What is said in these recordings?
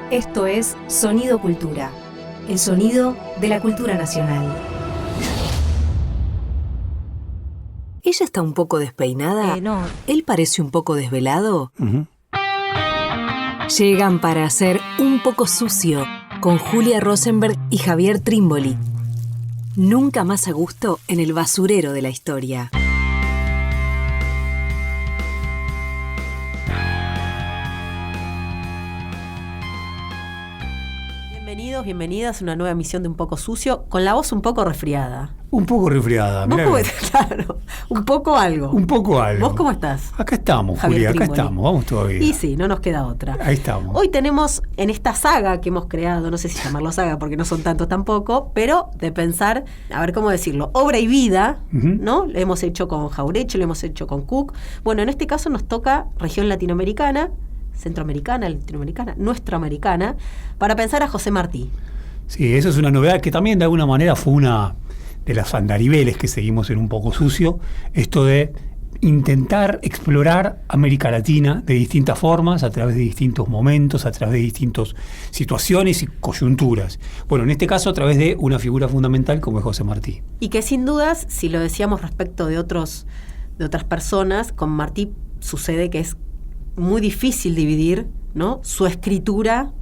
Esto es Sonido Cultura, el sonido de la cultura nacional. ¿Ella está un poco despeinada? No. ¿Él parece un poco desvelado? Llegan para hacer Un poco sucio con Julia Rosenberg y Javier Trimboli. Nunca más a gusto en el basurero de la historia. Bienvenidos, bienvenidas a una nueva emisión de Un poco sucio, con la voz un poco resfriada. Un poco resfriada, mirá. Claro, un poco algo. Un poco algo. ¿Vos cómo estás? Acá estamos, Javier Julia, acá Trimboli. estamos, vamos todavía. Y sí, no nos queda otra. Ahí estamos. Hoy tenemos en esta saga que hemos creado, no sé si llamarlo saga porque no son tantos tampoco, pero de pensar, a ver cómo decirlo, obra y vida, ¿no? Lo hemos hecho con Jauretche, lo hemos hecho con Cook. Bueno, en este caso nos toca región latinoamericana, centroamericana, latinoamericana, nuestroamericana, para pensar a José Martí. Sí, eso es una novedad que también de alguna manera fue una de las andariveles que seguimos en Un poco sucio, esto de intentar explorar América Latina de distintas formas, a través de distintos momentos, a través de distintas situaciones y coyunturas. Bueno, en este caso a través de una figura fundamental como es José Martí. Y que sin dudas, si lo decíamos respecto de otras personas, con Martí sucede que es muy difícil dividir, ¿no?, su escritura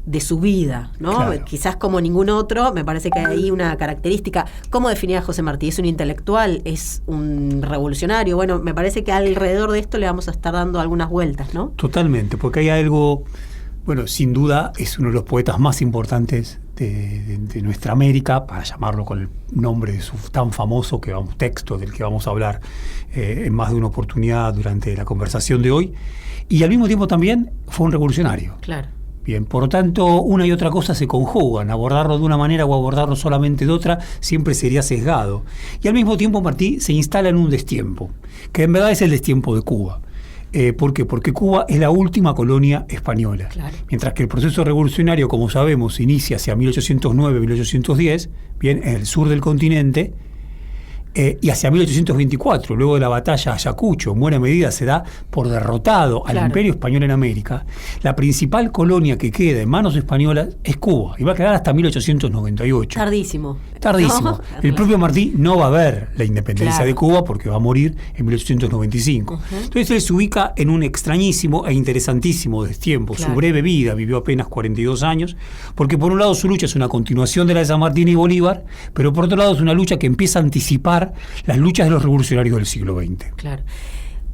de su vida, ¿no? Claro. Quizás como ningún otro, me parece que hay una característica. ¿Cómo definía a José Martí? ¿Es un intelectual? ¿Es un revolucionario? Bueno, me parece que alrededor de esto le vamos a estar dando algunas vueltas, ¿no? Totalmente, porque hay algo, bueno, sin duda es uno de los poetas más importantes de nuestra América, para llamarlo con el nombre de su tan famoso texto del que vamos a hablar en más de una oportunidad durante la conversación de hoy, y al mismo tiempo también fue un revolucionario. Claro. Bien, por lo tanto, una y otra cosa se conjugan. Abordarlo de una manera o abordarlo solamente de otra siempre sería sesgado. Y al mismo tiempo Martí se instala en un destiempo, que en verdad es el destiempo de Cuba. ¿Por qué? Porque Cuba es la última colonia española. Claro. Mientras que el proceso revolucionario, como sabemos, se inicia hacia 1809-1810, bien, en el sur del continente, y hacia 1824, luego de la batalla de Ayacucho, en buena medida se da por derrotado al Imperio Español en América. La principal colonia que queda en manos españolas es Cuba, y va a quedar hasta 1898. Tardísimo. Tardísimo. ¿No? El propio Martí no va a ver la independencia Claro. de Cuba porque va a morir en 1895. Entonces él se ubica en un extrañísimo e interesantísimo destiempo. Claro. Su breve vida, vivió apenas 42 años, porque por un lado su lucha es una continuación de la de San Martín y Bolívar, pero por otro lado es una lucha que empieza a anticipar las luchas de los revolucionarios del siglo XX. Claro.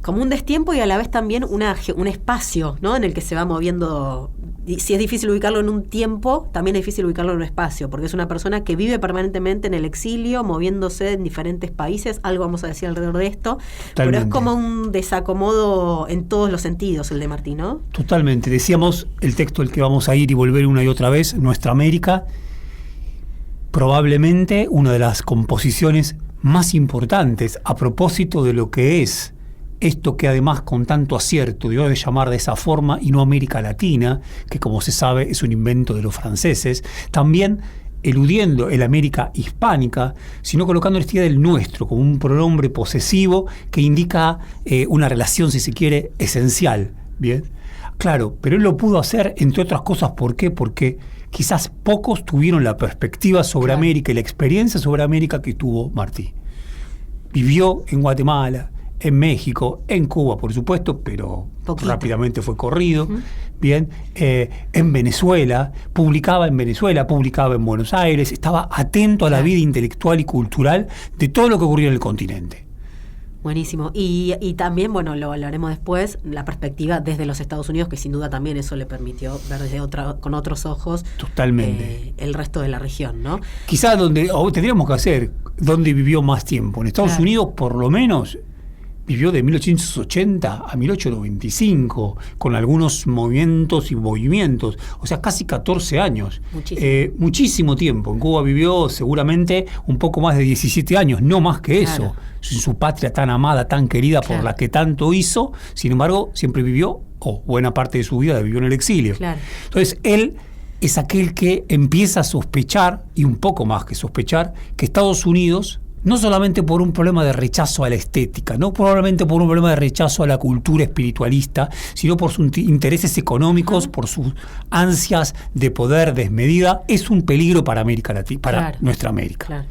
Como un destiempo y a la vez también un espacio, ¿no?, en el que se va moviendo. Y si es difícil ubicarlo en un tiempo, también es difícil ubicarlo en un espacio, porque es una persona que vive permanentemente en el exilio, moviéndose en diferentes países. Algo vamos a decir alrededor de esto. Totalmente. Pero es como un desacomodo en todos los sentidos el de Martí, ¿no? Totalmente. Decíamos el texto al que vamos a ir y volver una y otra vez, Nuestra América, probablemente una de las composiciones más importantes a propósito de lo que es esto que además con tanto acierto dio de llamar de esa forma y no América Latina, que como se sabe es un invento de los franceses, también eludiendo el América hispánica, sino colocando la idea del nuestro como un pronombre posesivo que indica una relación, si se quiere, esencial. Bien, claro, pero él lo pudo hacer, entre otras cosas, ¿por qué? Porque quizás pocos tuvieron la perspectiva sobre Claro. América y la experiencia sobre América que tuvo Martí. Vivió en Guatemala, en México, en Cuba, por supuesto, pero Poquito. rápidamente fue corrido. Bien, en Venezuela, publicaba en Buenos Aires, estaba atento a la vida intelectual y cultural de todo lo que ocurría en el continente. Buenísimo. Y también, bueno, lo hablaremos después, la perspectiva desde los Estados Unidos, que sin duda también eso le permitió ver con otros ojos Totalmente. el resto de la región, ¿no? Quizás tendríamos que hacer donde vivió más tiempo. En Estados Claro. Unidos, por lo menos, vivió de 1880 a 1895, con algunos movimientos, o sea, casi 14 años. Muchísimo. Muchísimo tiempo. En Cuba vivió seguramente un poco más de 17 años, no más que eso. Claro. En su patria tan amada, tan querida, Claro. por la que tanto hizo, sin embargo, siempre vivió, o buena parte de su vida vivió en el exilio. Claro. Entonces, él es aquel que empieza a sospechar, y un poco más que sospechar, que Estados Unidos no solamente por un problema de rechazo a la estética, no probablemente por un problema de rechazo a la cultura espiritualista, sino por sus intereses económicos, por sus ansias de poder desmedida, es un peligro para América Latina, para nuestra América. Claro.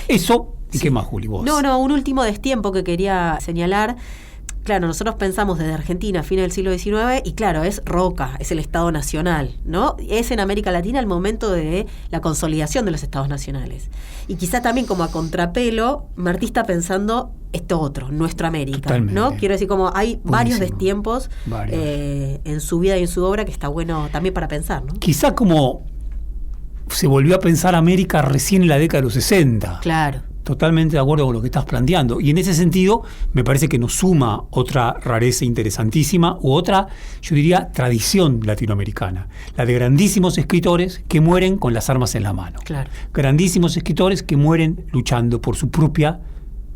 Eso, ¿y qué más, Juli, vos? No, un último destiempo que quería señalar. Claro, nosotros pensamos desde Argentina a fines del siglo XIX y claro, es Roca, es el Estado Nacional, ¿no? Es en América Latina el momento de la consolidación de los Estados Nacionales. Y quizá también como a contrapelo, Martí está pensando esto otro, nuestra América, totalmente, ¿no? Quiero decir, como hay varios destiempos en su vida y en su obra que está bueno también para pensar, ¿no? Quizá como se volvió a pensar América recién en la década de los 60. Claro. Totalmente de acuerdo con lo que estás planteando. Y en ese sentido, me parece que nos suma otra rareza interesantísima u otra, yo diría, tradición latinoamericana. La de grandísimos escritores que mueren con las armas en la mano. Claro. Grandísimos escritores que mueren luchando por su propia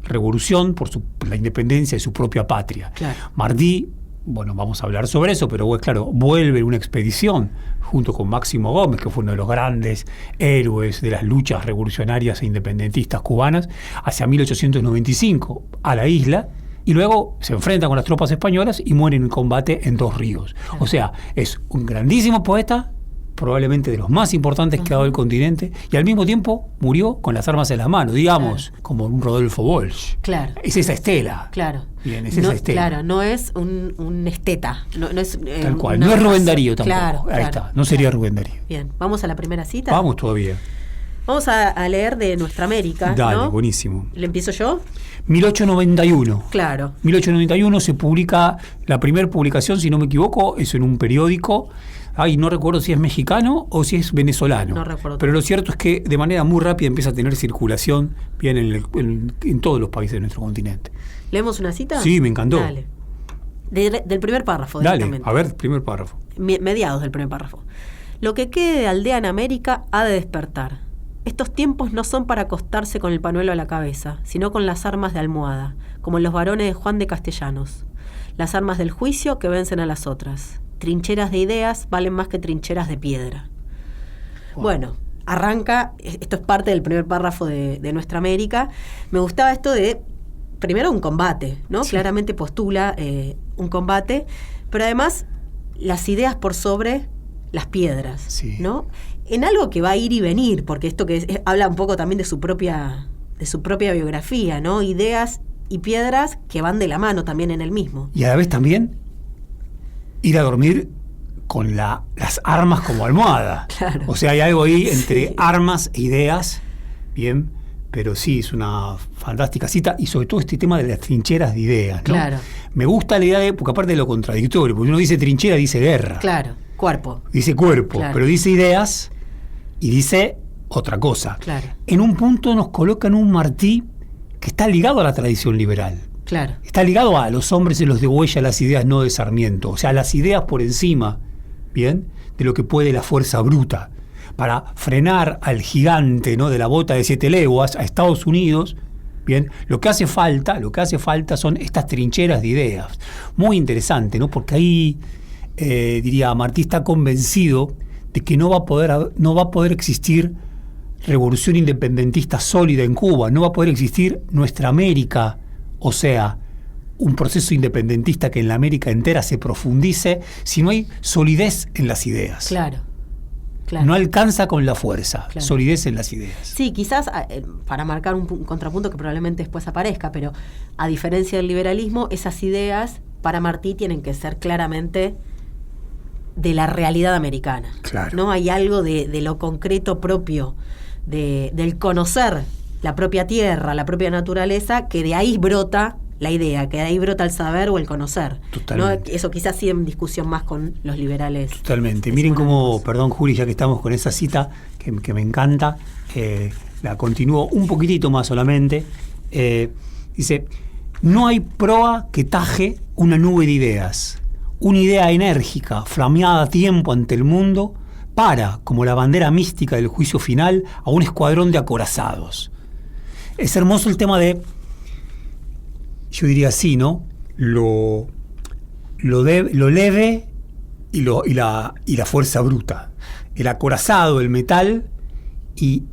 revolución, por la independencia de su propia patria. Claro. Martí, bueno, vamos a hablar sobre eso, pero claro, vuelve en una expedición junto con Máximo Gómez, que fue uno de los grandes héroes de las luchas revolucionarias e independentistas cubanas, hacia 1895 a la isla, y luego se enfrenta con las tropas españolas y muere en combate en Dos Ríos. O sea, es un grandísimo poeta, probablemente de los más importantes que ha dado el continente, y al mismo tiempo murió con las armas en las manos, digamos, como un Rodolfo Walsh. Claro. Es esa estela. Claro. Bien, es esa estela. Claro, no es un esteta. No es, tal cual. No es Rubén Darío tampoco. Claro, ahí está. No sería Rubén Darío. Bien, ¿vamos a la primera cita? Vamos todavía. Vamos a leer de Nuestra América. Dale, ¿no? buenísimo. ¿Le empiezo yo? 1891. Claro. 1891 se publica, la primera publicación, si no me equivoco, es en un periódico. No recuerdo si es mexicano o si es venezolano. No recuerdo. Pero lo cierto es que de manera muy rápida empieza a tener circulación bien en todos los países de nuestro continente. ¿Leemos una cita? Sí, me encantó. Dale. Del primer párrafo, dale, directamente. A ver, primer párrafo. Mediados del primer párrafo. Lo que quede de aldea en América ha de despertar. Estos tiempos no son para acostarse con el pañuelo a la cabeza, sino con las armas de almohada, como en los varones de Juan de Castellanos. Las armas del juicio que vencen a las otras. Trincheras de ideas valen más que trincheras de piedra. Wow. Bueno, arranca, esto es parte del primer párrafo de Nuestra América. Me gustaba esto de, primero, un combate, ¿no? Sí. Claramente postula un combate, pero además las ideas por sobre las piedras, sí, ¿no? En algo que va a ir y venir, porque esto habla un poco también de su propia biografía, ¿no? Ideas y piedras que van de la mano también en el mismo. Y a la vez también ir a dormir con las armas como almohada. Claro. O sea, hay algo ahí entre armas e ideas, bien, pero sí, es una fantástica cita, y sobre todo este tema de las trincheras de ideas, ¿no? Claro. Me gusta la idea porque aparte de lo contradictorio, porque uno dice trinchera, dice guerra. Claro, cuerpo. Dice cuerpo, claro, pero dice ideas y dice otra cosa. Claro. En un punto nos coloca en un Martí que está ligado a la tradición liberal. Claro. Está ligado a los hombres se los degüella las ideas, no de Sarmiento. O sea, las ideas por encima, ¿bien?, de lo que puede la fuerza bruta. Para frenar al gigante, ¿no?, de la bota de 7 leguas, a Estados Unidos, ¿bien?, lo que hace falta son estas trincheras de ideas. Muy interesante, ¿no?, porque ahí, diría, Martí está convencido de que no va a poder existir revolución independentista sólida en Cuba, no va a poder existir nuestra América, o sea, un proceso independentista que en la América entera se profundice si no hay solidez en las ideas. Claro. Claro. No alcanza con la fuerza, claro, solidez en las ideas. Sí, quizás para marcar un contrapunto que probablemente después aparezca, pero a diferencia del liberalismo, esas ideas para Martí tienen que ser claramente de la realidad americana. Claro. ¿No? Hay algo de lo concreto propio, del conocer la propia tierra, la propia naturaleza, que de ahí brota la idea, que de ahí brota el saber o el conocer. Totalmente. ¿No? Eso quizás sí en discusión más con los liberales. Totalmente. Miren cómo, perdón Juli, ya que estamos con esa cita que me encanta, la continúo un poquitito más solamente. Dice, no hay proa que taje una nube de ideas. Una idea enérgica, flameada a tiempo ante el mundo, para, como la bandera mística del juicio final, a un escuadrón de acorazados. Es hermoso el tema de, yo diría así, ¿no?, lo leve y la fuerza bruta. El acorazado, el metal y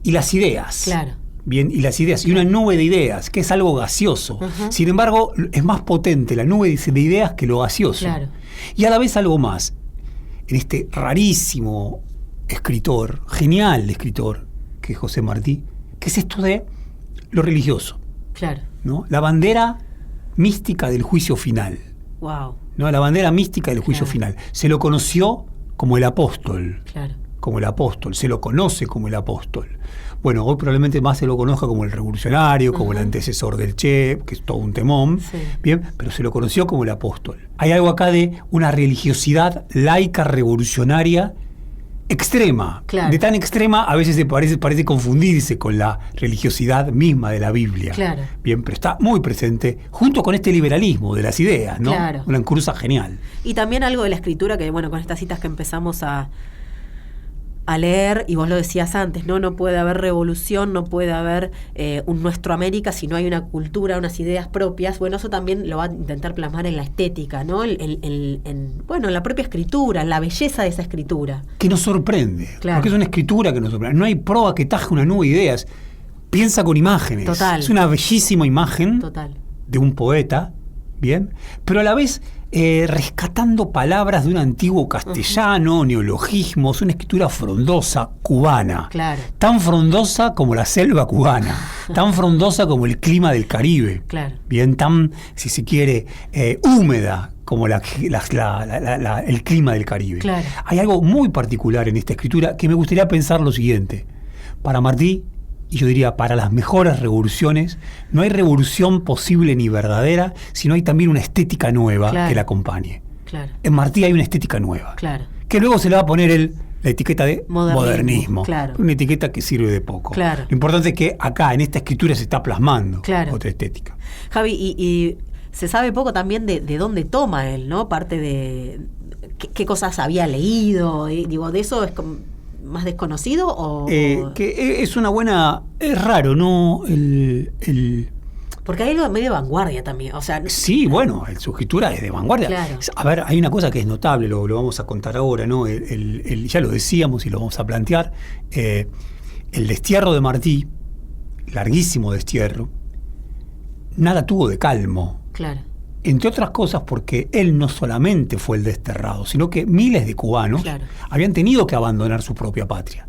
las ideas. Claro. Bien, y las ideas, y una nube de ideas, que es algo gaseoso. Sin embargo, es más potente la nube de ideas que lo gaseoso. Claro. Y a la vez algo más. En este rarísimo escritor, genial escritor, que es José Martí, que es esto de lo religioso. Claro. ¿No? La bandera mística del juicio final. Wow. ¿No? La bandera mística del juicio final. Se lo conoció como el apóstol. Claro. Como el apóstol. Se lo conoce como el apóstol. Bueno, hoy probablemente más se lo conozca como el revolucionario, como el antecesor del Che, que es todo un temón. Sí. Bien, pero se lo conoció como el apóstol. Hay algo acá de una religiosidad laica revolucionaria extrema. Claro. De tan extrema a veces parece confundirse con la religiosidad misma de la Biblia. Claro. Bien, pero está muy presente junto con este liberalismo de las ideas, ¿no? Claro. Una encruza genial. Y también algo de la escritura que, bueno, con estas citas que empezamos a leer, y vos lo decías antes, no puede haber revolución, no puede haber un Nuestro América si no hay una cultura, unas ideas propias. Bueno, eso también lo va a intentar plasmar en la estética, ¿no? En la propia escritura, en la belleza de esa escritura. Que nos sorprende, Claro. porque es una escritura que nos sorprende. No hay proa que taje una nube de ideas. Piensa con imágenes. Total. Es una bellísima imagen Total. de un poeta, ¿bien? Pero a la vez rescatando palabras de un antiguo castellano, neologismos, una escritura frondosa, cubana. Claro. Tan frondosa como la selva cubana, tan frondosa como el clima del Caribe. Claro. Bien, tan, si se quiere, húmeda como el clima del Caribe. Claro. Hay algo muy particular en esta escritura que me gustaría pensar lo siguiente. Para Martí, y yo diría, para las mejores revoluciones, no hay revolución posible ni verdadera si no hay también una estética nueva que la acompañe. Claro. En Martí hay una estética nueva. Claro. Que luego se le va a poner la etiqueta de modernismo. Claro. Una etiqueta que sirve de poco. Claro. Lo importante es que acá, en esta escritura, se está plasmando Claro. otra estética. Javi, y se sabe poco también de dónde toma él, ¿no? Parte de qué cosas había leído, digo, ¿de eso es más desconocido o...? Que es una buena... Es raro, ¿no? Porque hay algo medio de vanguardia también, o sea... Sí, bueno, su escritura es de vanguardia. Claro. A ver, hay una cosa que es notable, lo vamos a contar ahora, ¿no? Ya lo decíamos y lo vamos a plantear. El destierro de Martí, larguísimo destierro, nada tuvo de calmo. Claro. Entre otras cosas porque él no solamente fue el desterrado, sino que miles de cubanos habían tenido que abandonar su propia patria.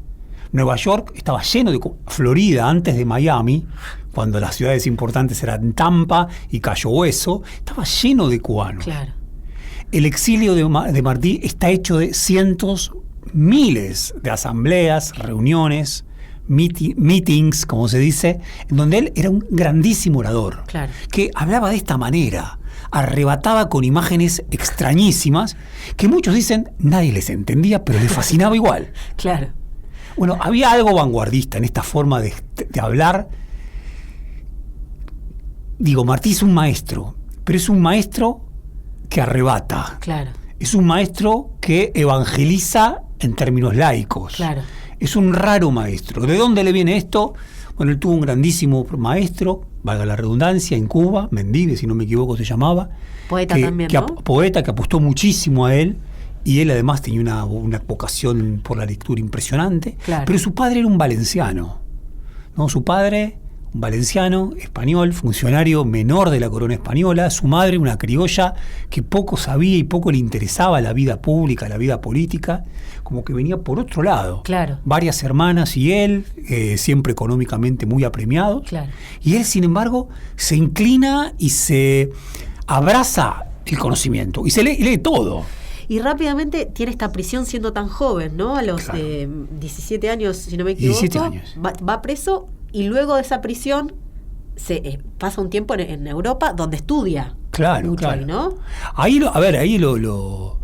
Nueva York estaba lleno de... Florida, antes de Miami, cuando las ciudades importantes eran Tampa y Cayo Hueso, estaba lleno de cubanos. Claro. El exilio de Martí está hecho de cientos, miles de asambleas, reuniones, meetings, como se dice, en donde él era un grandísimo orador, que hablaba de esta manera, arrebataba con imágenes extrañísimas, que muchos dicen nadie les entendía, pero les fascinaba igual. Claro. Bueno, había algo vanguardista en esta forma de hablar. Digo, Martí es un maestro, pero es un maestro que arrebata. Claro. Es un maestro que evangeliza en términos laicos. Claro. Es un raro maestro. ¿De dónde le viene esto? Bueno, él tuvo un grandísimo maestro, valga la redundancia, en Cuba, Mendive, si no me equivoco se llamaba. Poeta también, ¿no? Poeta que apostó muchísimo a él, y él además tenía una vocación por la lectura impresionante. Claro. Pero su padre era un valenciano, ¿no? Su padre, un valenciano, español, funcionario menor de la corona española, su madre una criolla que poco sabía y poco le interesaba la vida pública, la vida política, como que venía por otro lado. Claro. Varias hermanas y él, siempre económicamente muy apremiados. Claro. Y él, sin embargo, se inclina y se abraza el conocimiento y se lee todo. Y rápidamente tiene esta prisión siendo tan joven, ¿no? A los 17 años, si no me equivoco. 17 años. Va preso y luego de esa prisión se pasa un tiempo en Europa donde estudia. Claro, mucho claro. Ahí, ¿no? Ahí lo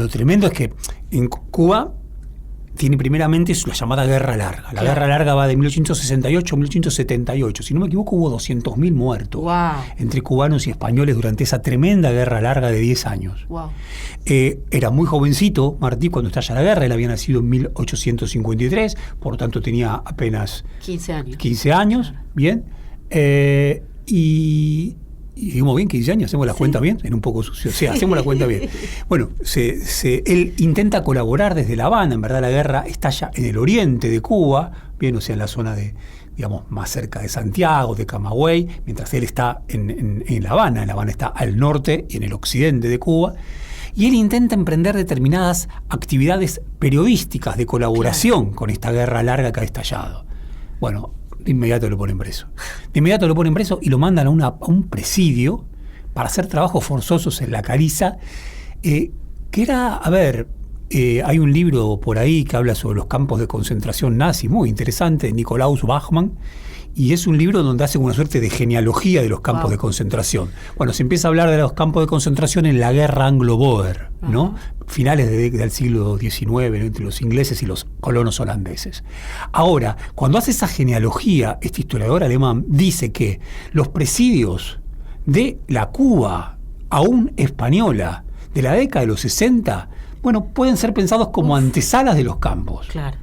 tremendo es que en Cuba tiene primeramente la llamada Guerra Larga. La Guerra Larga va de 1868 a 1878. Si no me equivoco, hubo 200.000 muertos entre cubanos y españoles durante esa tremenda Guerra Larga de 10 años. Wow. Era muy jovencito Martí cuando estalla la guerra. Él había nacido en 1853, por lo tanto tenía apenas 15 años. 15 años, bien. Y dijimos bien, 15 años, hacemos la cuenta bien, en un poco sucio, sí, hacemos la cuenta bien. Bueno, él intenta colaborar desde La Habana, en verdad la guerra estalla en el oriente de Cuba, bien, o sea, en la zona de digamos, más cerca de Santiago, de Camagüey, mientras él está en La Habana. La Habana está al norte y en el occidente de Cuba. Y él intenta emprender determinadas actividades periodísticas de colaboración con esta guerra larga que ha estallado. Bueno, de inmediato lo ponen preso. De inmediato lo ponen preso y lo mandan a un presidio para hacer trabajos forzosos en la caliza, que era, hay un libro por ahí que habla sobre los campos de concentración nazi, muy interesante, de Nikolaus Bachmann, y es un libro donde hace una suerte de genealogía de los campos de concentración. Bueno, se empieza a hablar de los campos de concentración en la guerra anglo-boer, ¿no? Finales del siglo XIX, ¿no? Entre los ingleses y los colonos holandeses. Ahora, cuando hace esa genealogía, este historiador alemán dice que los presidios de la Cuba aún española de la década de los 60, bueno, pueden ser pensados como antesalas de los campos. Claro.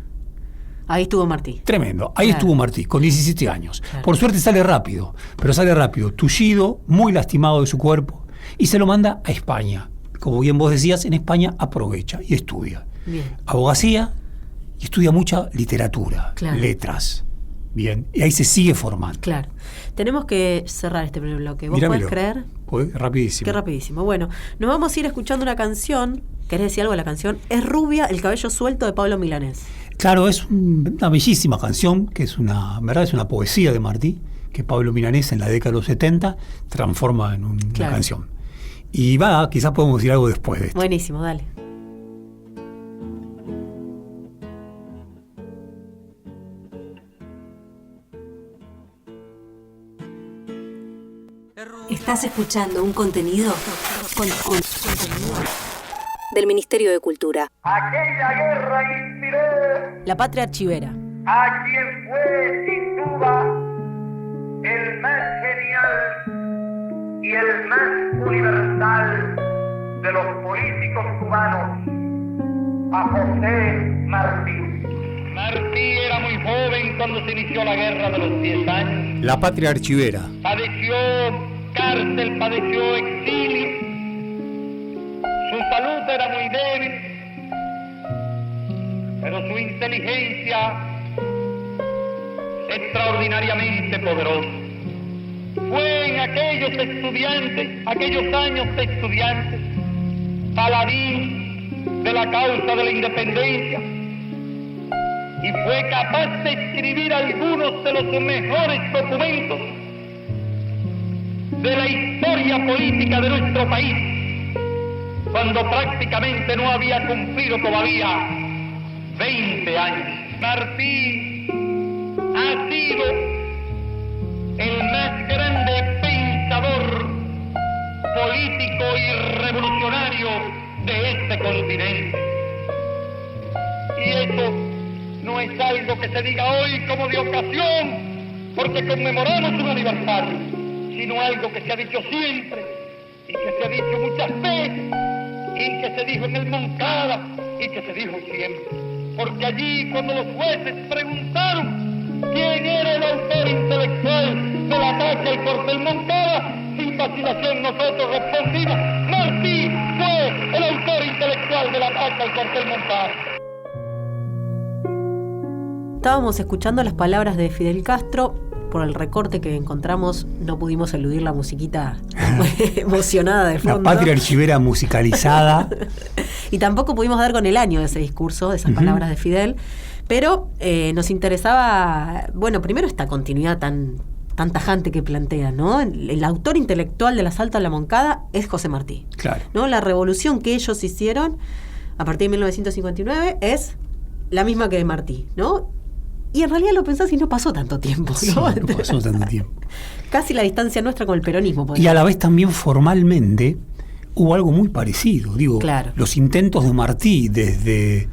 Ahí estuvo Martí. Tremendo. Ahí estuvo Martí, con 17 años. Claro. Por suerte sale rápido, pero sale rápido, tullido, muy lastimado de su cuerpo, y se lo manda a España. Como bien vos decías, en España aprovecha y estudia. Bien. Abogacía y estudia mucha literatura, Claro. letras. Bien. Y ahí se sigue formando. Claro. Tenemos que cerrar este primer bloque. ¿Vos Míramelo. podés creer? Pues, rapidísimo. Qué rapidísimo. Bueno, nos vamos a ir escuchando una canción. ¿Querés decir algo de la canción? Es Rubia, el cabello suelto de Pablo Milanés. Claro, es una bellísima canción, que es una poesía de Martí, que Pablo Milanés en la década de los 70 transforma en una canción. Y quizás podemos decir algo después de esto. Buenísimo, dale. Estás escuchando un contenido del Ministerio de Cultura. Aquella guerra inspiró La Patria Archivera. a quien fue sin duda el más genial y el más universal de los políticos cubanos, a José Martí. Martí era muy joven cuando se inició la guerra de los 10 años. La Patria Archivera. Padeció cárcel, padeció exilio. Su salud era muy débil, pero su inteligencia extraordinariamente poderosa. Fue en aquellos años de estudiantes, paladín de la causa de la independencia, y fue capaz de escribir algunos de los mejores documentos de la historia política de nuestro país, cuando prácticamente no había cumplido todavía 20 años. Martí ha sido el más grande pensador político y revolucionario de este continente. Y eso no es algo que se diga hoy como de ocasión, porque conmemoramos un aniversario, sino algo que se ha dicho siempre, y que se ha dicho muchas veces, y que se dijo en el Moncada, y que se dijo siempre. Porque allí, cuando los jueces preguntaron quién era el autor intelectual del ataque al cuartel Moncada, sin vacilación nosotros respondimos: Martí fue el autor intelectual del ataque al cuartel Moncada. Estábamos escuchando las palabras de Fidel Castro. Por el recorte que encontramos, no pudimos eludir la musiquita emocionada de fondo. La Patria Archivera musicalizada. Y tampoco pudimos dar con el año de ese discurso, de esas palabras de Fidel. Pero nos interesaba, bueno, primero esta continuidad tan tajante que plantea, ¿no? El autor intelectual del asalto a la Moncada es José Martí. Claro. ¿No? La revolución que ellos hicieron a partir de 1959 es la misma que de Martí, ¿no? Y en realidad lo pensás y no pasó tanto tiempo, ¿no? Sí, no pasó tanto tiempo. Casi la distancia nuestra con el peronismo. Y a la vez también formalmente hubo algo muy parecido. Digo, claro. Los intentos de Martí desde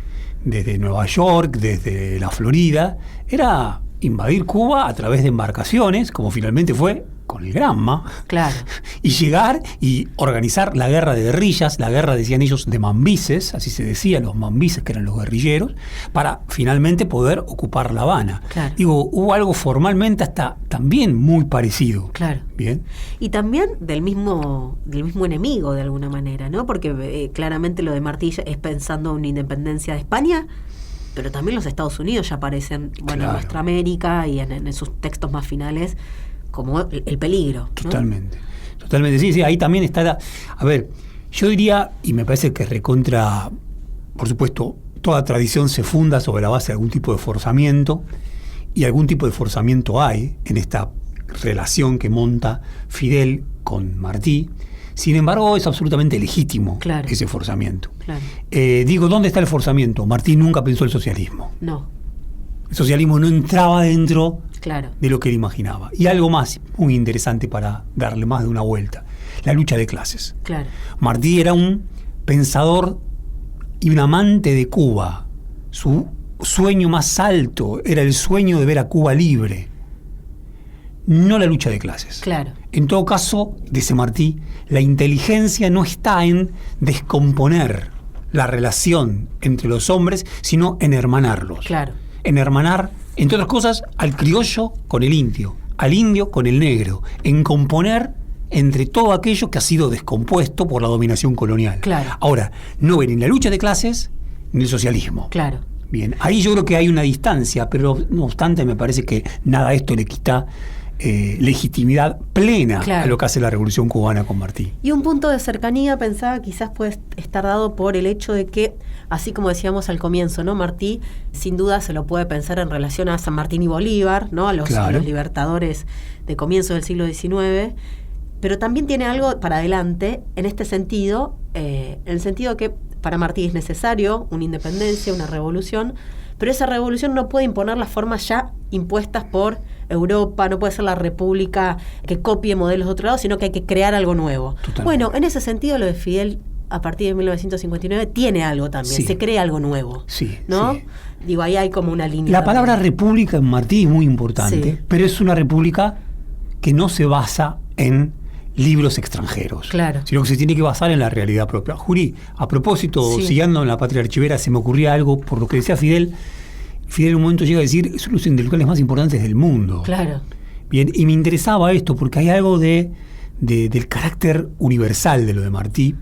Nueva York, desde la Florida, era invadir Cuba a través de embarcaciones, como finalmente fue con el Granma, claro. Y llegar y organizar la guerra de guerrillas, la guerra, decían ellos, de mambises, así se decía, los mambises que eran los guerrilleros, para finalmente poder ocupar La Habana. Claro. Digo, hubo algo formalmente hasta también muy parecido. Claro. Bien. Y también del mismo enemigo, de alguna manera, ¿no? Porque claramente lo de Martí es pensando en una independencia de España, pero también los Estados Unidos ya aparecen, bueno, Claro. en nuestra América y en sus textos más finales como el peligro, ¿no? Totalmente. Sí, ahí también está a ver, yo diría, y me parece que recontra, por supuesto, toda tradición se funda sobre la base de algún tipo de forzamiento, y algún tipo de forzamiento hay en esta relación que monta Fidel con Martí. Sin embargo, es absolutamente legítimo Claro. ese forzamiento. Claro. Digo, ¿dónde está el forzamiento? Martí nunca pensó el socialismo. No, El socialismo no entraba dentro claro. de lo que él imaginaba. Y algo más muy interesante para darle más de una vuelta, la lucha de clases. Claro. Martí era un pensador y un amante de Cuba. Su sueño más alto era el sueño de ver a Cuba libre, no la lucha de clases. Claro. En todo caso, dice Martí, la inteligencia no está en descomponer la relación entre los hombres, sino en hermanarlos. Claro. En hermanar, entre otras cosas, al criollo con el indio, al indio con el negro, en componer entre todo aquello que ha sido descompuesto por la dominación colonial. Claro. Ahora, no ven ni la lucha de clases ni el socialismo. Claro. Bien, ahí yo creo que hay una distancia, pero no obstante me parece que nada de esto le quita legitimidad plena Claro. a lo que hace la Revolución Cubana con Martí. Y un punto de cercanía, pensaba, quizás puede estar dado por el hecho de que, así como decíamos al comienzo, ¿no? Martí, sin duda, se lo puede pensar en relación a San Martín y Bolívar, ¿no? A los libertadores de comienzos del siglo XIX, pero también tiene algo para adelante en este sentido, en el sentido que para Martí es necesario una independencia, una revolución, pero esa revolución no puede imponer las formas ya impuestas por Europa, no puede ser la república que copie modelos de otro lado, sino que hay que crear algo nuevo. Totalmente. Bueno, en ese sentido lo de Fidel a partir de 1959 tiene algo también, Sí. se crea algo nuevo, Sí, ¿no? sí. Digo, ahí hay como una línea. La palabra también. república en Martí es muy importante, Sí. pero es una república que no se basa en libros extranjeros, Claro. sino que se tiene que basar en la realidad propia. Juli, a propósito, Sí. siguiendo en la Patria Archivera, se me ocurría algo por lo que decía Fidel. Fidel en un momento llega a decir, son los intelectuales más importantes del mundo. Claro, Bien, y me interesaba esto porque hay algo del carácter universal de lo de Martí,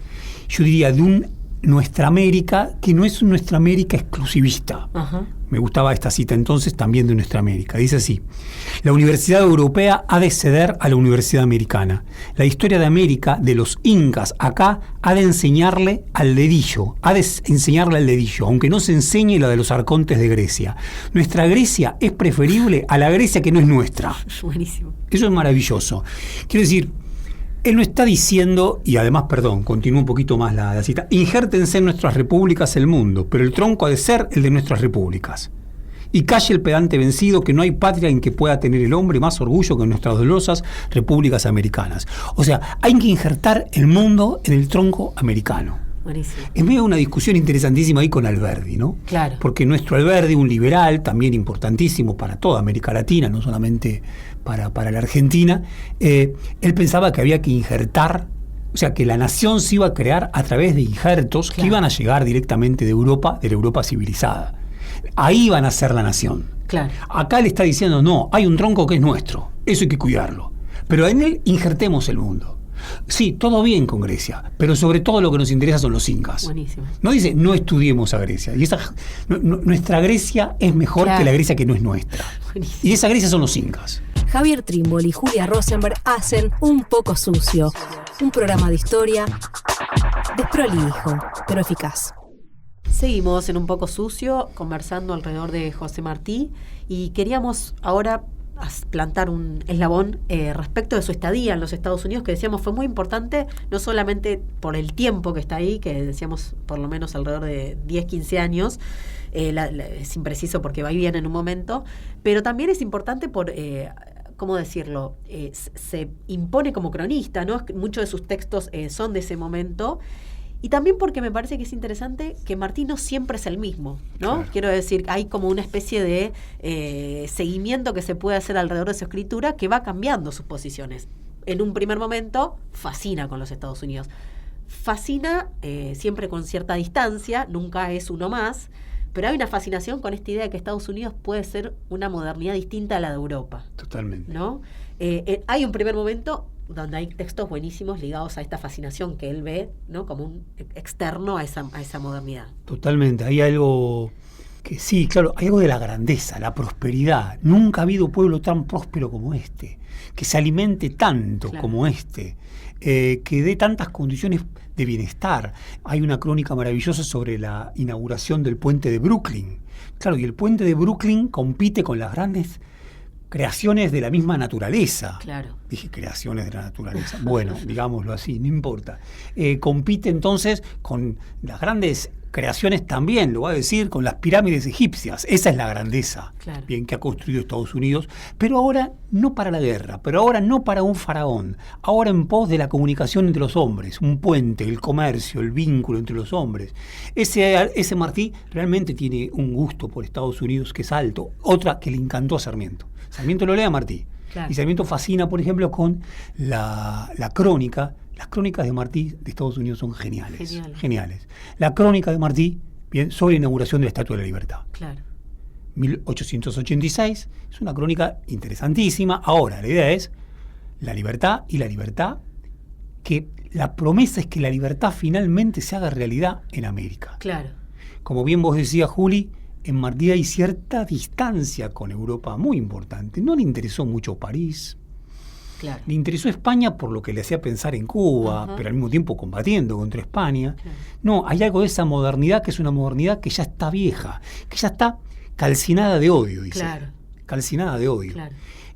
yo diría de un Nuestra América que no es un Nuestra América exclusivista. ajá, Me gustaba esta cita entonces también de Nuestra América. Dice así: la Universidad Europea ha de ceder a la Universidad Americana. La historia de América, de los incas acá, ha de enseñarle al dedillo, aunque no se enseñe la de los arcontes de Grecia. Nuestra Grecia es preferible a la Grecia que no es nuestra. buenísimo. Eso es maravilloso. Quiero decir, él no está diciendo, y además, perdón, continúa un poquito más la cita, injértense en nuestras repúblicas el mundo, pero el tronco ha de ser el de nuestras repúblicas. Y calle el pedante vencido que no hay patria en que pueda tener el hombre más orgullo que en nuestras dolorosas repúblicas americanas. O sea, hay que injertar el mundo en el tronco americano. Buenísimo. En medio de una discusión interesantísima ahí con Alberdi, ¿no? Claro. Porque nuestro Alberdi, un liberal, también importantísimo para toda América Latina, no solamente para la Argentina, él pensaba que había que injertar, o sea, que la nación se iba a crear a través de injertos que Claro. iban a llegar directamente de la Europa civilizada. Ahí iban a ser la nación. Claro. Acá le está diciendo, no, hay un tronco que es nuestro, eso hay que cuidarlo. Pero en él injertemos el mundo. Sí, todo bien con Grecia, pero sobre todo lo que nos interesa son los incas. Buenísimo. No dice, no estudiemos a Grecia. Y nuestra Grecia es mejor Claro. que la Grecia que no es nuestra. Buenísimo. Y esa Grecia son los incas. Javier Trímboli y Julia Rosenberg hacen Un Poco Sucio, un programa de historia desprolijo, pero eficaz. Seguimos en Un Poco Sucio, conversando alrededor de José Martí, y queríamos ahora plantar un eslabón respecto de su estadía en los Estados Unidos, que decíamos fue muy importante, no solamente por el tiempo que está ahí, que decíamos por lo menos alrededor de 10, 15 años, es impreciso porque va y viene en un momento, pero también es importante por... ¿cómo decirlo? Se impone como cronista, ¿no? Muchos de sus textos son de ese momento. Y también porque me parece que es interesante que Martí no siempre es el mismo, ¿no? Claro. Quiero decir, hay como una especie de seguimiento que se puede hacer alrededor de su escritura que va cambiando sus posiciones. En un primer momento, fascina con los Estados Unidos. Fascina siempre con cierta distancia, nunca es uno más, pero hay una fascinación con esta idea de que Estados Unidos puede ser una modernidad distinta a la de Europa, Totalmente. ¿no? Hay un primer momento donde hay textos buenísimos ligados a esta fascinación que él ve, ¿no? Como un externo a esa modernidad. Totalmente. Hay algo Que sí, claro, hay algo de la grandeza, la prosperidad. Nunca ha habido pueblo tan próspero como este, que se alimente tanto como este, que dé tantas condiciones de bienestar. Hay una crónica maravillosa sobre la inauguración del puente de Brooklyn. Claro, y el puente de Brooklyn compite con las grandes creaciones de la misma naturaleza. Claro. Dije creaciones de la naturaleza. Bueno, digámoslo así, no importa. Compite entonces con las grandes creaciones también, lo voy a decir, con las pirámides egipcias. Esa es la grandeza, bien, que ha construido Estados Unidos, pero ahora no para la guerra, pero ahora no para un faraón, ahora en pos de la comunicación entre los hombres, un puente, el comercio, el vínculo entre los hombres. Ese Martí realmente tiene un gusto por Estados Unidos que es alto. Otra que le encantó a Sarmiento. Sarmiento lo lee a Martí. Y Sarmiento fascina, por ejemplo, con la crónica. Las crónicas de Martí de Estados Unidos son geniales. La crónica de Martí, bien, sobre la inauguración de la Estatua de la Libertad. 1886, es una crónica interesantísima. Ahora, la idea es la libertad, que la promesa es que la libertad finalmente se haga realidad en América. Como bien vos decías, Juli, en Martí hay cierta distancia con Europa muy importante. No le interesó mucho París. Le interesó España por lo que le hacía pensar en Cuba, pero al mismo tiempo combatiendo contra España. No, hay algo de esa modernidad que es una modernidad que ya está vieja, que ya está calcinada de odio, dice. Calcinada de odio.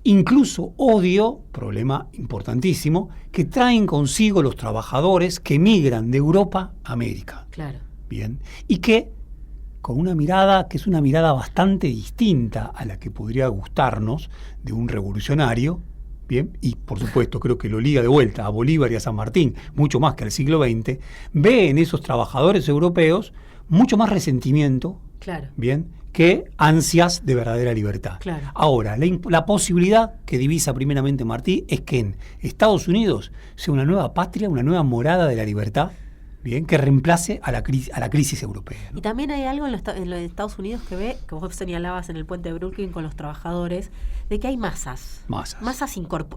Incluso odio, problema importantísimo, que traen consigo los trabajadores que emigran de Europa a América. Bien. Y que con una mirada que es una mirada bastante distinta a la que podría gustarnos de un revolucionario. Bien, y por supuesto creo que lo liga de vuelta a Bolívar y a San Martín, mucho más que al siglo XX, ve en esos trabajadores europeos mucho más resentimiento, bien, que ansias de verdadera libertad. Ahora, la posibilidad que divisa primeramente Martí es que en Estados Unidos sea una nueva patria, una nueva morada de la libertad, bien, que reemplace a la crisis europea, ¿no? Y también hay algo en los Estados Unidos que ve, que vos señalabas en el puente de Brooklyn con los trabajadores, de que hay masas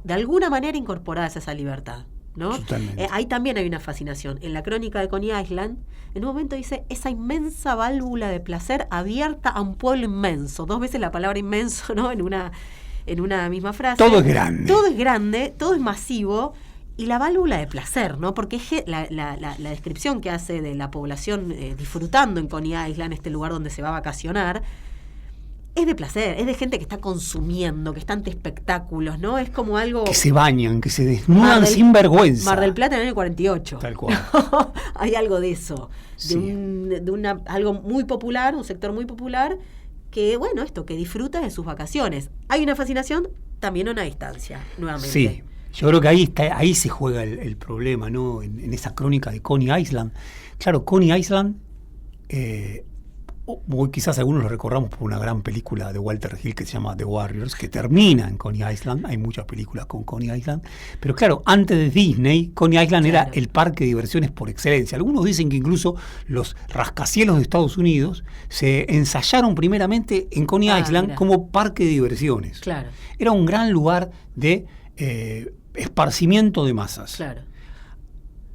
de alguna manera incorporadas a esa libertad, ¿no? Ahí también hay una fascinación. En la crónica de Coney Island, en un momento dice, esa inmensa válvula de placer abierta a un pueblo inmenso. 2 veces la palabra inmenso, ¿no? En una misma frase. Todo es grande. Todo es grande, todo es masivo. Y la válvula de placer, ¿no? Porque la descripción que hace de la población disfrutando en Coney Island, este lugar donde se va a vacacionar, es de placer, es de gente que está consumiendo, que está ante espectáculos, ¿no? Es como algo... Que se bañan, que se desnudan sin vergüenza. Mar del Plata en el año 48. Tal cual. Hay algo de eso, algo muy popular, un sector muy popular, que, bueno, que disfruta de sus vacaciones. Hay una fascinación, también una distancia, nuevamente. Sí. Yo creo que ahí se juega el problema, ¿no? En esa crónica de Coney Island. Claro, Coney Island, quizás algunos lo recordamos por una gran película de Walter Hill que se llama The Warriors, que termina en Coney Island. Hay muchas películas con Coney Island. Pero claro, antes de Disney, Coney Island era el parque de diversiones por excelencia. Algunos dicen que incluso los rascacielos de Estados Unidos se ensayaron primeramente en Coney Island como parque de diversiones. Era un gran lugar de... esparcimiento de masas.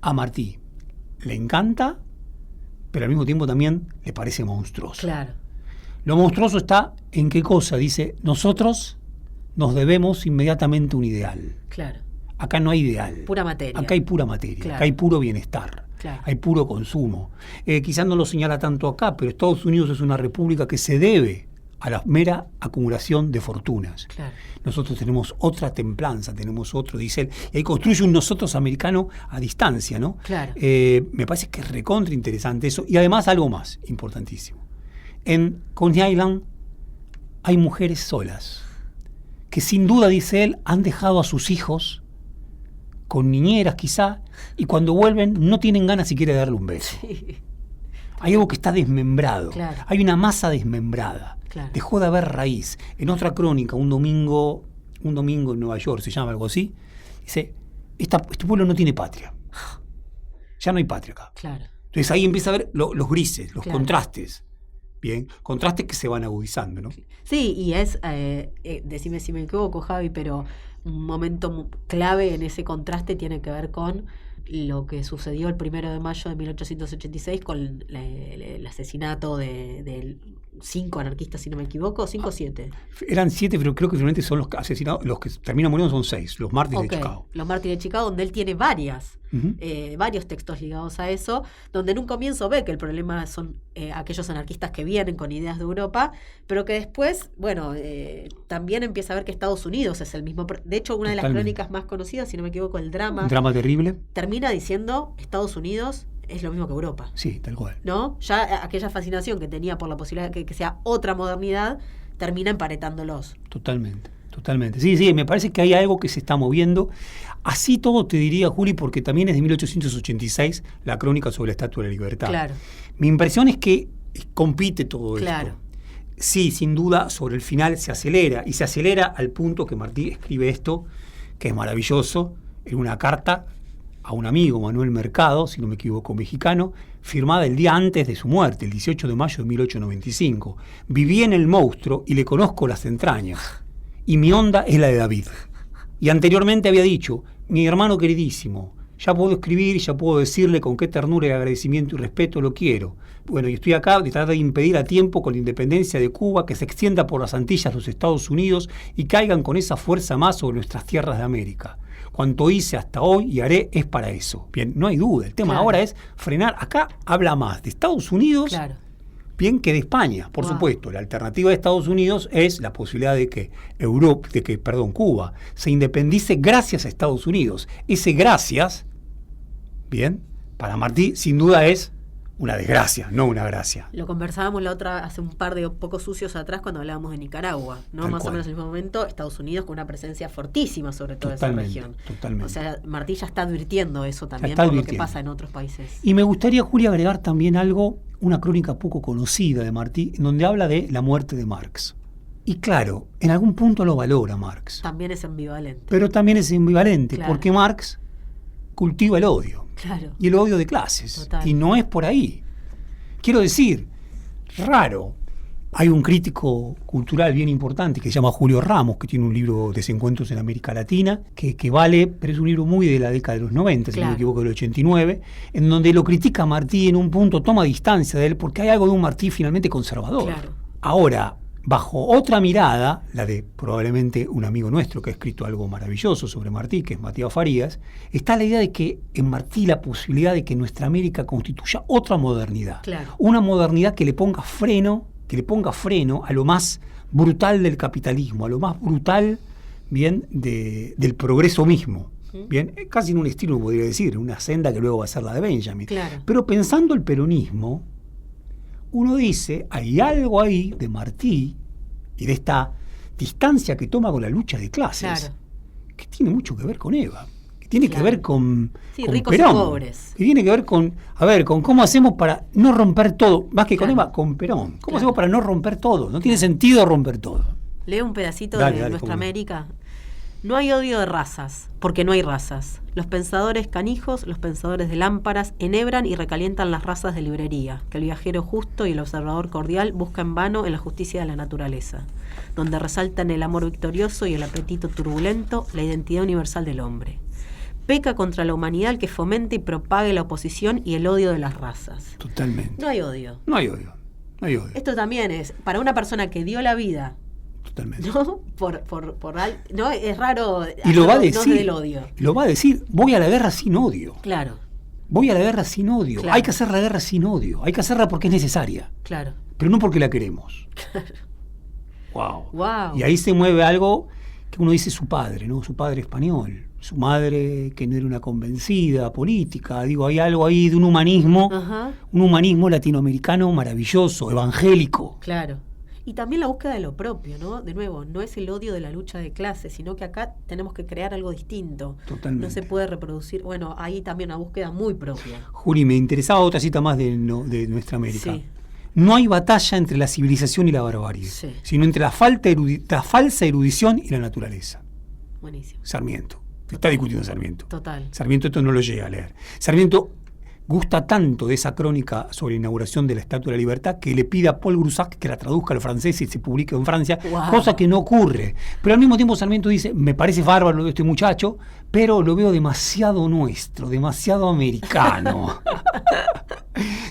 A Martí le encanta, pero al mismo tiempo también le parece monstruoso. Lo monstruoso está en qué cosa. Dice, nosotros nos debemos inmediatamente un ideal. Acá no hay ideal. Pura materia. Acá hay pura materia. Acá hay puro bienestar. Hay puro consumo. Quizás no lo señala tanto acá, pero Estados Unidos es una república que se debe a la mera acumulación de fortunas. Nosotros tenemos otra templanza, tenemos otro, dice él, y ahí construye un nosotros americano a distancia, ¿no? Me parece que es recontra interesante eso, y además algo más importantísimo. En Coney Island hay mujeres solas, que sin duda, dice él, han dejado a sus hijos con niñeras quizá, y cuando vuelven no tienen ganas siquiera de darle un beso. Hay algo que está desmembrado, hay una masa desmembrada. Dejó de haber raíz. En otra crónica, un domingo en Nueva York, se llama algo así, dice, este pueblo no tiene patria. Ya no hay patria acá. Entonces ahí empieza a ver los grises, los contrastes. Bien, contrastes que se van agudizando, ¿no? Sí, y es, decime si me equivoco, Javi, pero un momento clave en ese contraste tiene que ver con lo que sucedió el 1 de mayo de 1886 con el asesinato del 5 anarquistas, si no me equivoco, 5 o 7. Eran 7, pero creo que finalmente son los asesinados, los que terminan muriendo son 6, los mártires de Chicago. Los mártires de Chicago, donde él tiene varios textos ligados a eso, donde en un comienzo ve que el problema son aquellos anarquistas que vienen con ideas de Europa, pero que después, también empieza a ver que Estados Unidos es el mismo. De hecho, una de las crónicas más conocidas, si no me equivoco, el drama terrible, termina diciendo Estados Unidos es lo mismo que Europa. Sí, tal cual. ¿No? Ya aquella fascinación que tenía por la posibilidad de que sea otra modernidad termina emparetándolos. Totalmente. Sí, me parece que hay algo que se está moviendo. Así todo te diría, Juli, porque también es de 1886 la crónica sobre la Estatua de la Libertad. Claro. Mi impresión es que compite todo claro. esto. Sí, sin duda, sobre el final se acelera, y se acelera al punto que Martí escribe esto, que es maravilloso, en una carta a un amigo, Manuel Mercado, si no me equivoco, mexicano, firmada el día antes de su muerte, el 18 de mayo de 1895. Viví en el monstruo y le conozco las entrañas, y mi onda es la de David. Y anteriormente había dicho, mi hermano queridísimo, ya puedo escribir, ya puedo decirle con qué ternura y agradecimiento y respeto lo quiero. Bueno, y estoy acá de tratar de impedir a tiempo con la independencia de Cuba que se extienda por las Antillas los Estados Unidos y caigan con esa fuerza más sobre nuestras tierras de América. Cuanto hice hasta hoy y haré es para eso. Bien, no hay duda. El tema ahora es frenar. Acá habla más de Estados Unidos bien que de España, por supuesto. La alternativa de Estados Unidos es la posibilidad de que Cuba se independice gracias a Estados Unidos. Ese gracias, bien, para Martí sin duda es una desgracia, no una gracia. Lo conversábamos hace un par de pocos sucios atrás cuando hablábamos de Nicaragua, ¿no? Más o menos en el mismo momento, Estados Unidos con una presencia fortísima sobre toda esa región. Totalmente. O sea, Martí ya está advirtiendo eso también por lo que pasa en otros países. Y me gustaría, Julia, agregar también algo, una crónica poco conocida de Martí, en donde habla de la muerte de Marx. Y claro, en algún punto lo valora Marx. También es ambivalente. Pero también es ambivalente, porque Marx cultiva el odio. Claro. Y el odio de clases. Total. Y no es por ahí. Quiero decir, raro. Hay un crítico cultural bien importante que se llama Julio Ramos, que tiene un libro, Desencuentros en América Latina, que vale, pero es un libro muy de la década de los 90, si no me equivoco, del 89, en donde lo critica a Martí en un punto, toma distancia de él, porque hay algo de un Martí finalmente conservador. Claro. Ahora, bajo otra mirada, la de probablemente un amigo nuestro que ha escrito algo maravilloso sobre Martí, que es Matías Farías, está la idea de que en Martí la posibilidad de que nuestra América constituya otra modernidad. Claro. Una modernidad que le ponga freno a lo más brutal del capitalismo, a lo más brutal, bien, del progreso mismo. Bien, casi en un estilo, podría decir, una senda que luego va a ser la de Benjamin. Claro. Pero pensando el peronismo, uno dice, hay algo ahí de Martí y de esta distancia que toma con la lucha de clases, que tiene mucho que ver con Eva, que tiene que ver con ricos Perón, y pobres. que tiene que ver con cómo hacemos para no romper todo, más que con Eva, con Perón. ¿Cómo hacemos para no romper todo? No tiene sentido romper todo. Leo un pedacito de Nuestra América. No hay odio de razas, porque no hay razas. Los pensadores canijos, los pensadores de lámparas, enhebran y recalientan las razas de librería, que el viajero justo y el observador cordial busca en vano en la justicia de la naturaleza, donde resaltan el amor victorioso y el apetito turbulento, la identidad universal del hombre. Peca contra la humanidad el que fomente y propague la oposición y el odio de las razas. Totalmente. No hay odio. No hay odio. Esto también es, para una persona que dio la vida, totalmente. ¿no? No, es raro. Y lo va a decir. No del odio. Lo va a decir, voy a la guerra sin odio. Claro. Voy a la guerra sin odio. Claro. Hay que hacer la guerra sin odio. Hay que hacerla porque es necesaria. Claro. Pero no porque la queremos. Claro. Wow. Y ahí se mueve algo que uno dice su padre, ¿no? Su padre español. Su madre que no era una convencida política. Digo, hay algo ahí de un humanismo. Ajá. Un humanismo latinoamericano maravilloso, evangélico. Claro. Y también la búsqueda de lo propio, ¿no? De nuevo, no es el odio de la lucha de clases, sino que acá tenemos que crear algo distinto. Totalmente. No se puede reproducir. Bueno, ahí también una búsqueda muy propia. Juli, me interesaba otra cita más de Nuestra América. Sí. No hay batalla entre la civilización y la barbarie, sino entre la falsa erudición y la naturaleza. Buenísimo. Sarmiento. Está discutiendo Sarmiento. Total. Sarmiento esto no lo llega a leer. Sarmiento gusta tanto de esa crónica sobre la inauguración de la Estatua de la Libertad que le pide a Paul Groussac que la traduzca al francés y se publique en Francia, cosa que no ocurre. Pero al mismo tiempo Sarmiento dice, me parece bárbaro este muchacho, pero lo veo demasiado nuestro, demasiado americano.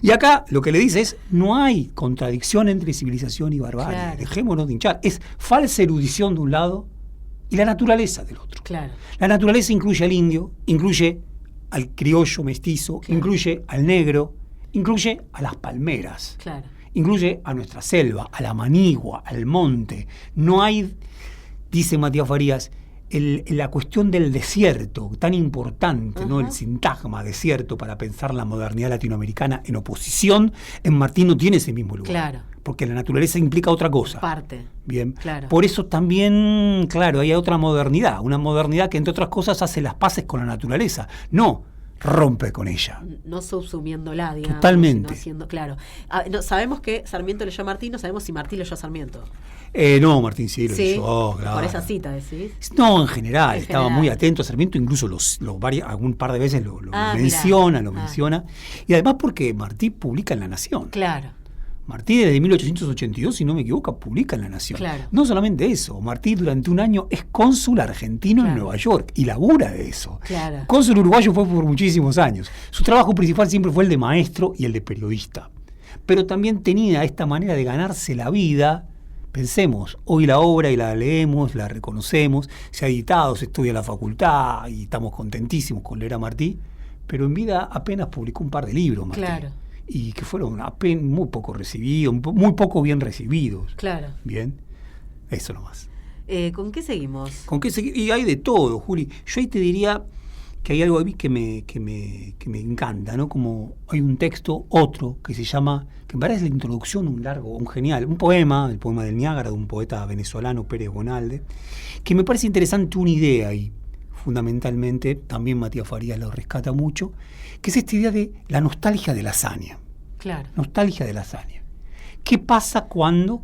Y acá lo que le dice es, no hay contradicción entre civilización y barbarie. Claro. Dejémonos de hinchar. Es falsa erudición de un lado y la naturaleza del otro. Claro. La naturaleza incluye al indio, incluye al criollo mestizo, Claro. incluye al negro, incluye a las palmeras, Claro. incluye a nuestra selva, a la manigua, al monte. No hay, dice Matías Farías, la cuestión del desierto, tan importante, ¿no? El sintagma desierto para pensar la modernidad latinoamericana en oposición, en Martí no tiene ese mismo lugar. Claro. Porque la naturaleza implica otra cosa. Parte. Bien. Claro. Por eso también, claro, hay otra modernidad, una modernidad que entre otras cosas hace las paces con la naturaleza, no rompe con ella. No subsumiéndola, digamos. Totalmente. Sino haciendo, claro. No, sabemos que Sarmiento leyó a Martí, no sabemos si Martí leyó a Sarmiento. No, Martín sí lo Sí, hizo, claro. por esa cita decís. No, en general, En estaba general. muy atento a Sarmiento, incluso algún par de veces lo Ah, menciona, mirá. lo menciona. Y además porque Martí publica en La Nación. Claro. Martí desde 1882, si no me equivoco, publica en La Nación. Claro. No solamente eso, Martí durante un año es cónsul argentino en Claro. Nueva York y labura de eso. Claro. Cónsul uruguayo fue por muchísimos años. Su trabajo principal siempre fue el de maestro y el de periodista. Pero también tenía esta manera de ganarse la vida. Pensemos, hoy la obra y la leemos, la reconocemos, se ha editado, se estudia en la facultad y estamos contentísimos con leer a Martí, pero en vida apenas publicó un par de libros, Martí. Claro. Y que fueron muy poco recibidos, muy poco bien recibidos. Claro. Bien, eso nomás. ¿Con qué seguimos? ¿Con qué y hay de todo, Juli. Yo ahí te diría que hay algo ahí que me encanta, ¿no? Como hay un texto, otro, que se llama, que me parece la introducción, un genial, un poema, el poema del Niágara, de un poeta venezolano, Pérez Bonalde, que me parece interesante una idea ahí, fundamentalmente, también Matías Farías lo rescata mucho, que es esta idea de la nostalgia de la hazaña. Claro. Nostalgia de la hazaña. ¿Qué pasa cuando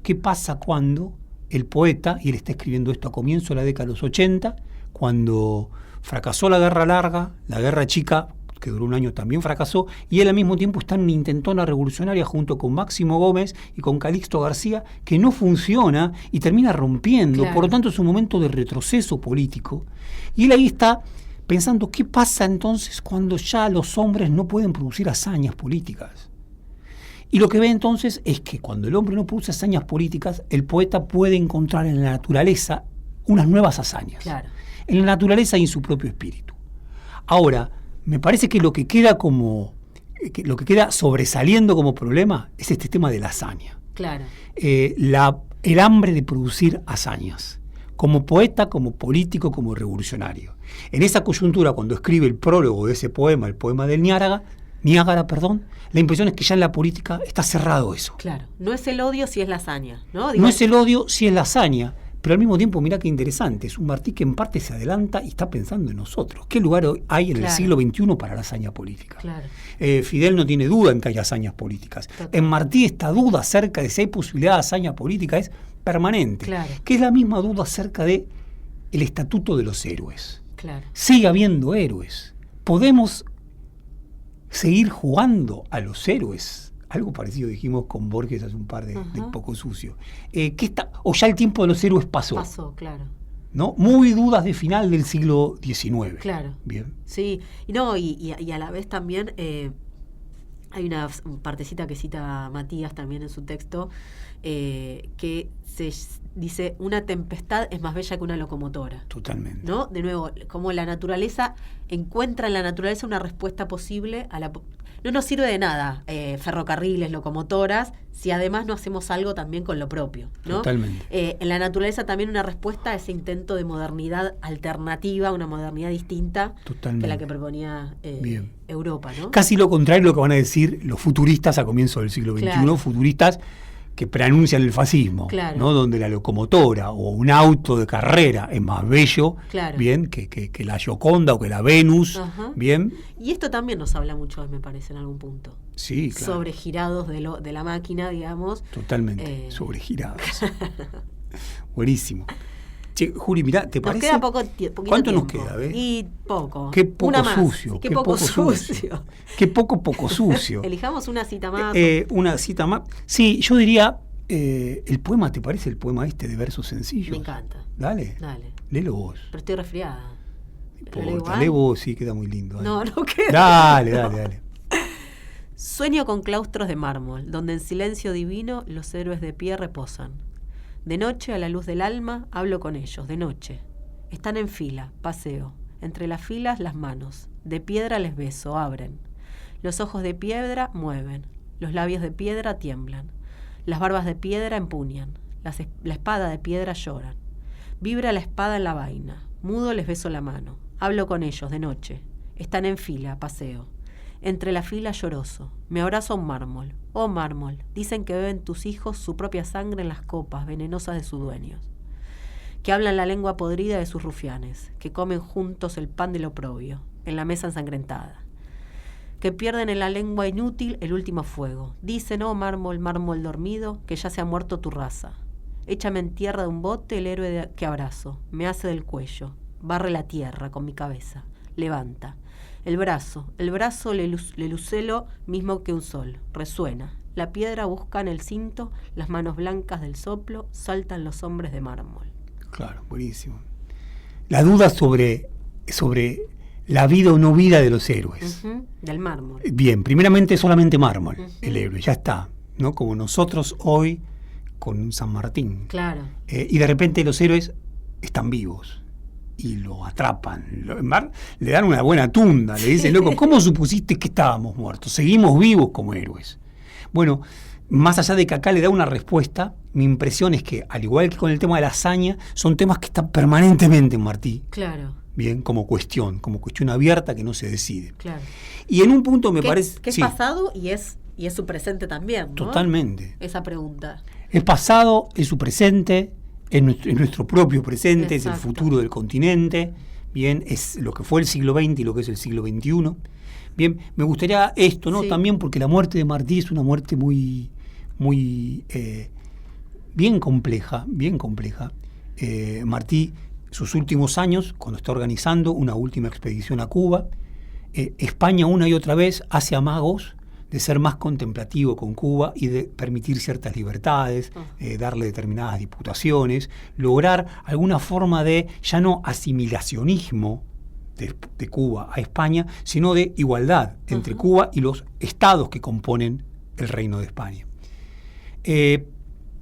el poeta, y él está escribiendo esto a comienzo de la década de los 80, cuando fracasó la Guerra Larga, la Guerra Chica, que duró un año, también fracasó, y él al mismo tiempo está en una intentona revolucionaria junto con Máximo Gómez y con Calixto García, que no funciona y termina rompiendo, Claro. por lo tanto es un momento de retroceso político. Y él ahí está pensando, ¿qué pasa entonces cuando ya los hombres no pueden producir hazañas políticas? Y lo que ve entonces es que cuando el hombre no produce hazañas políticas, el poeta puede encontrar en la naturaleza unas nuevas hazañas. Claro. En la naturaleza y en su propio espíritu. Ahora, me parece que lo que queda sobresaliendo como problema es este tema de la hazaña. Claro. El hambre de producir hazañas. Como poeta, como político, como revolucionario. En esa coyuntura, cuando escribe el prólogo de ese poema, el poema del Niágara, la impresión es que ya en la política está cerrado eso. Claro. No es el odio si es la hazaña, ¿no? No es el odio, sí es la hazaña, pero al mismo tiempo, mirá qué interesante, es un Martí que en parte se adelanta y está pensando en nosotros. ¿Qué lugar hay en el siglo XXI para la hazaña política? Claro. Fidel no tiene duda en que hay hazañas políticas. Total. En Martí esta duda acerca de si hay posibilidad de hazaña política es permanente, Claro. que es la misma duda acerca de el estatuto de los héroes. Claro. Sigue habiendo héroes. ¿Podemos seguir jugando a los héroes? Algo parecido dijimos con Borges hace un par de Poco Sucio. O ya el tiempo de los héroes pasó. Pasó, claro. ¿No? Muy dudas de final del siglo XIX. Claro. Bien. Sí, y a la vez también hay una partecita que cita Matías también en su texto, que se dice, una tempestad es más bella que una locomotora. Totalmente. ¿No? De nuevo, como la naturaleza encuentra en la naturaleza una respuesta posible a la... No nos sirve de nada ferrocarriles, locomotoras, si además no hacemos algo también con lo propio, ¿no? Totalmente. En la naturaleza también una respuesta a ese intento de modernidad alternativa, una modernidad distinta Totalmente. que la que proponía Bien. Europa, ¿no? Casi lo contrario de lo que van a decir los futuristas a comienzos del siglo XXI, Claro. futuristas que preanuncian el fascismo, Claro. ¿no? Donde la locomotora o un auto de carrera es más bello, Claro. bien, que la Gioconda o que la Venus, Ajá. bien. Y esto también nos habla mucho, me parece, en algún punto. Sí, claro. Sobregirados de la máquina, digamos. Totalmente, sobregirados. Buenísimo. Che, Juli, mirá, ¿te Nos parece? queda poquito ¿Cuánto nos tiempo. queda? Y poco. Qué poco Una más. sucio. Qué poco sucio. Qué poco sucio. Elijamos una cita más. Una cita más. Sí, yo diría, el poema, ¿te parece el poema este de versos sencillos? Me encanta. Dale. Dale. Léelo vos. Pero estoy resfriada. No ¿Lo leo importa, igual? lee vos, sí, queda muy lindo. No, no queda. Dale. Sueño con claustros de mármol, donde en silencio divino los héroes de pie reposan. De noche, a la luz del alma, hablo con ellos, de noche. Están en fila, paseo. Entre las filas, las manos. De piedra les beso, abren. Los ojos de piedra mueven. Los labios de piedra tiemblan. Las barbas de piedra empuñan. La espada de piedra lloran. Vibra la espada en la vaina. Mudo les beso la mano. Hablo con ellos, de noche. Están en fila, paseo. Entre la fila lloroso. Me abrazo a un mármol. Oh mármol, dicen que beben tus hijos su propia sangre en las copas venenosas de sus dueños. Que hablan la lengua podrida de sus rufianes. Que comen juntos el pan del oprobio, en la mesa ensangrentada. Que pierden en la lengua inútil el último fuego. Dicen, oh mármol, mármol dormido, que ya se ha muerto tu raza. Échame en tierra de un bote el héroe que abrazo. Me hace del cuello. Barre la tierra con mi cabeza. Levanta. El brazo le lucelo mismo que un sol. Resuena. La piedra busca en el cinto, las manos blancas del soplo, saltan los hombres de mármol. Claro, buenísimo. La duda sobre la vida o no vida de los héroes. Del mármol. Bien, primeramente solamente mármol, el héroe, ya está, ¿no? Como nosotros hoy con San Martín. Claro. Y de repente los héroes están vivos y lo atrapan. Le dan una buena tunda, le dicen, loco, ¿cómo supusiste que estábamos muertos? Seguimos vivos como héroes. Bueno, más allá de que acá le da una respuesta, mi impresión es que, al igual que con el tema de la hazaña, son temas que están permanentemente en Martí. Claro. Bien, como cuestión abierta que no se decide. Claro. Y en un punto me parece... Que es pasado y es su presente también, ¿no? Totalmente. Esa pregunta. Es pasado, es su presente, es nuestro propio presente, Exacto. es el futuro del continente, bien, es lo que fue el siglo XX y lo que es el siglo XXI. Bien, me gustaría esto, ¿no? Sí. También porque la muerte de Martí es una muerte muy bien compleja. Martí, sus últimos años, cuando está organizando una última expedición a Cuba, España una y otra vez hace amagos de ser más contemplativo con Cuba y de permitir ciertas libertades, darle determinadas diputaciones, lograr alguna forma de, ya no asimilacionismo de Cuba a España, sino de igualdad entre Cuba y los estados que componen el Reino de España.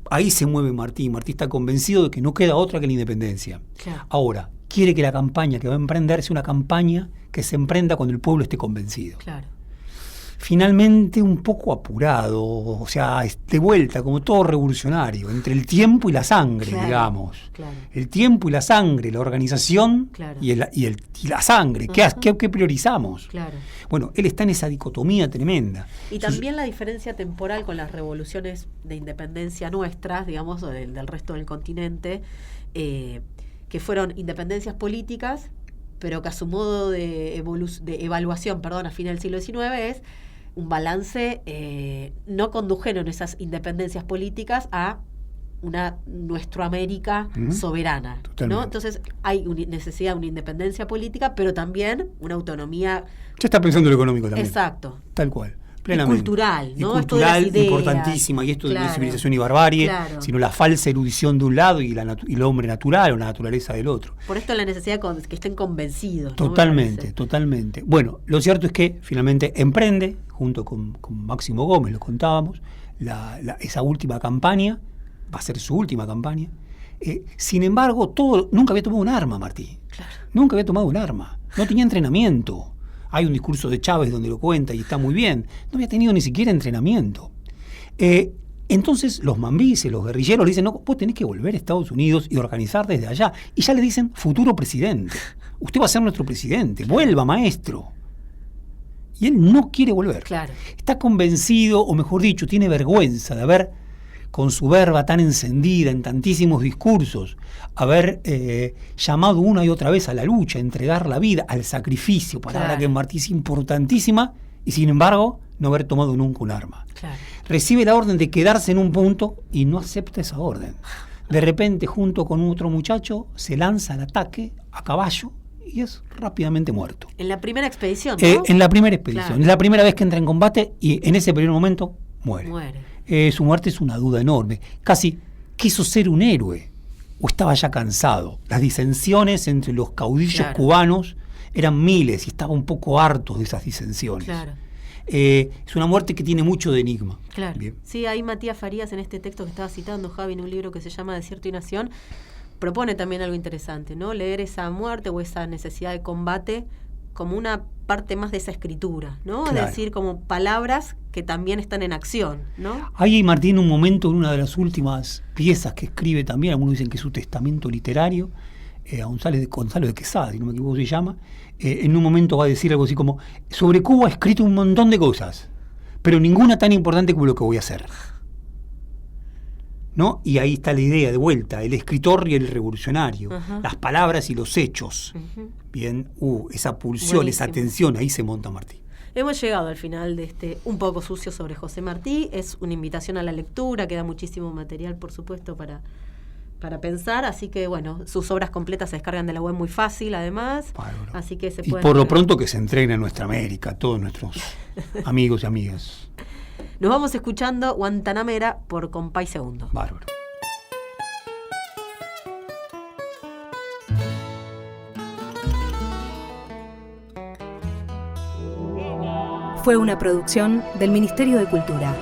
Ahí se mueve Martí. Martí está convencido de que no queda otra que la independencia. Claro. Ahora, quiere que la campaña que va a emprender sea una campaña que se emprenda cuando el pueblo esté convencido. Claro. Finalmente un poco apurado, o sea, de vuelta, como todo revolucionario, entre el tiempo y la sangre, Claro, digamos. claro. El tiempo y la sangre, la organización Claro. y la sangre. ¿Qué priorizamos? Claro. Bueno, él está en esa dicotomía tremenda. Y también la diferencia temporal con las revoluciones de independencia nuestras, digamos, o del resto del continente, que fueron independencias políticas, pero que a su modo de evaluación, a fines del siglo XIX es un balance, no condujeron esas independencias políticas a una Nuestroamérica soberana, Totalmente. ¿no? Entonces hay necesidad de una independencia política, pero también una autonomía. Ya está pensando en lo económico también. Exacto. Tal cual. Y Plenamente. cultural, ¿no? Y Esto de las cultural, ideas. importantísima, y esto de Claro. la civilización y barbarie, Claro. sino la falsa erudición de un lado y el hombre natural o la naturaleza del otro. Por esto la necesidad de que estén convencidos, ¿no? Totalmente, Me parece. totalmente. Bueno, lo cierto es que finalmente emprende, junto con Máximo Gómez, lo contábamos, esa última campaña, va a ser su última campaña. Sin embargo, nunca había tomado un arma, Martí. Claro. Nunca había tomado un arma. No tenía entrenamiento. Hay un discurso de Chávez donde lo cuenta y está muy bien. No había tenido ni siquiera entrenamiento. Entonces los mambises, los guerrilleros le dicen, no, vos tenés que volver a Estados Unidos y organizar desde allá. Y ya le dicen, futuro presidente. Usted va a ser nuestro presidente. Vuelva, maestro. Y él no quiere volver. Claro. Está convencido, o mejor dicho, tiene vergüenza de haber, con su verba tan encendida en tantísimos discursos, haber llamado una y otra vez a la lucha, a entregar la vida, al sacrificio, palabra Claro. que en Martí es importantísima, y sin embargo no haber tomado nunca un arma. Claro. Recibe la orden de quedarse en un punto y no acepta esa orden. De repente, junto con otro muchacho, se lanza al ataque a caballo y es rápidamente muerto. En la primera expedición, ¿no? En la primera expedición. Claro. Es la primera vez que entra en combate y en ese primer momento muere. Muere. Su muerte es una duda enorme. Casi quiso ser un héroe o estaba ya cansado. Las disensiones entre los caudillos Claro. cubanos eran miles y estaba un poco harto de esas disensiones. Claro. Es una muerte que tiene mucho de enigma. Claro. Bien. Sí, ahí Matías Farías, en este texto que estaba citando Javi, en un libro que se llama Desierto y Nación, propone también algo interesante, ¿no? Leer esa muerte o esa necesidad de combate como una parte más de esa escritura, ¿no? Claro. Es decir, como palabras que también están en acción, ¿no? Hay Martín un momento en una de las últimas piezas que escribe también, algunos dicen que es su testamento literario, a Gonzalo de Quesada, si no me equivoco se llama, en un momento va a decir algo así como: sobre Cuba he escrito un montón de cosas, pero ninguna tan importante como lo que voy a hacer, ¿no? Y ahí está la idea de vuelta, el escritor y el revolucionario, Ajá. las palabras y los hechos. Ujú. Bien, esa pulsión, Buenísimo. esa tensión, ahí se monta Martí. Hemos llegado al final de este Un poco sucio sobre José Martí. Es una invitación a la lectura, queda muchísimo material, por supuesto, para pensar. Así que, bueno, sus obras completas se descargan de la web muy fácil, además. Bárbaro. Así que se Y pueden por lo leer. pronto que se entreguen a nuestra América, a todos nuestros amigos y amigas. Nos vamos escuchando Guantanamera por Compay Segundo. Bárbaro. Fue una producción del Ministerio de Cultura.